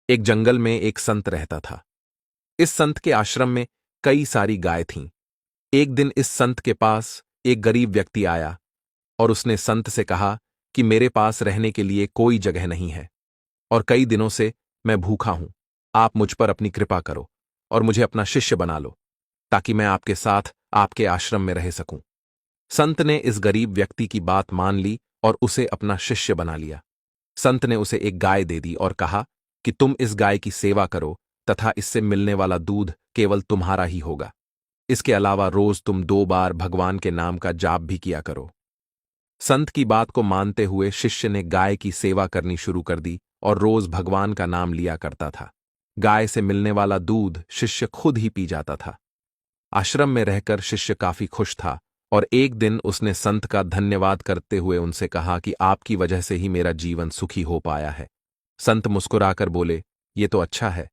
एक जंगल में एक संत रहता था। इस संत के आश्रम में कई सारी गाय थीं। एक दिन इस संत के पास एक गरीब व्यक्ति आया और उसने संत से कहा कि मेरे पास रहने के लिए कोई जगह नहीं है और कई दिनों से मैं भूखा हूं। आप मुझ पर अपनी कृपा करो और मुझे अपना शिष्य बना लो ताकि मैं आपके साथ आपके आश्रम में रह सकूं। संत ने इस गरीब व्यक्ति की बात मान ली और उसे अपना शिष्य बना लिया। संत ने उसे एक गाय दे दी और कहा कि तुम इस गाय की सेवा करो तथा इससे मिलने वाला दूध केवल तुम्हारा ही होगा। इसके अलावा रोज तुम 2 बार भगवान के नाम का जाप भी किया करो। संत की बात को मानते हुए शिष्य ने गाय की सेवा करनी शुरू कर दी और रोज भगवान का नाम लिया करता था। गाय से मिलने वाला दूध शिष्य खुद ही पी जाता था। आश्रम में रहकर शिष्य काफी खुश था और एक दिन उसने संत का धन्यवाद करते हुए उनसे कहा कि आपकी वजह से ही मेरा जीवन सुखी हो पाया है। संत मुस्कुराकर बोले, ये तो अच्छा है।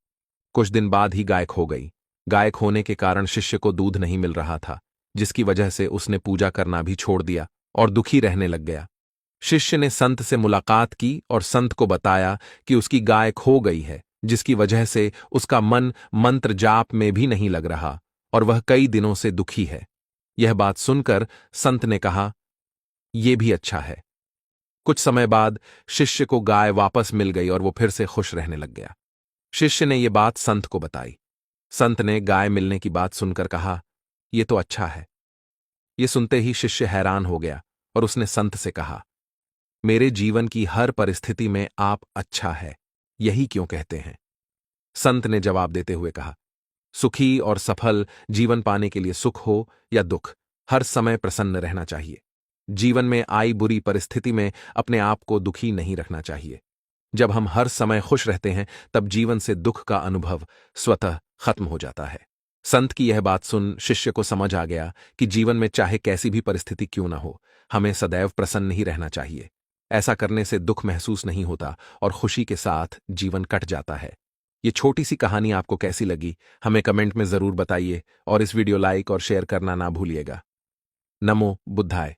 कुछ दिन बाद ही गाय खो गई। गाय खोने के कारण शिष्य को दूध नहीं मिल रहा था, जिसकी वजह से उसने पूजा करना भी छोड़ दिया और दुखी रहने लग गया। शिष्य ने संत से मुलाकात की और संत को बताया कि उसकी गाय खो गई है, जिसकी वजह से उसका मन मंत्र जाप में भी नहीं लग रहा और वह कई दिनों से दुखी है। यह बात सुनकर संत ने कहा, यह भी अच्छा है। कुछ समय बाद शिष्य को गाय वापस मिल गई और वो फिर से खुश रहने लग गया। शिष्य ने यह बात संत को बताई। संत ने गाय मिलने की बात सुनकर कहा, यह तो अच्छा है। यह सुनते ही शिष्य हैरान हो गया और उसने संत से कहा, मेरे जीवन की हर परिस्थिति में आप अच्छा है, यही क्यों कहते हैं? संत ने जवाब देते हुए कहा, सुखी और सफल जीवन पाने के लिए सुख हो या दुख, हर समय प्रसन्न रहना चाहिए। जीवन में आई बुरी परिस्थिति में अपने आप को दुखी नहीं रखना चाहिए। जब हम हर समय खुश रहते हैं तब जीवन से दुख का अनुभव स्वतः खत्म हो जाता है। संत की यह बात सुन शिष्य को समझ आ गया कि जीवन में चाहे कैसी भी परिस्थिति क्यों ना हो, हमें सदैव प्रसन्न ही रहना चाहिए। ऐसा करने से दुख महसूस नहीं होता और खुशी के साथ जीवन कट जाता है। ये छोटी सी कहानी आपको कैसी लगी, हमें कमेंट में जरूर बताइए और इस वीडियो लाइक और शेयर करना ना भूलिएगा। नमो बुद्धाय।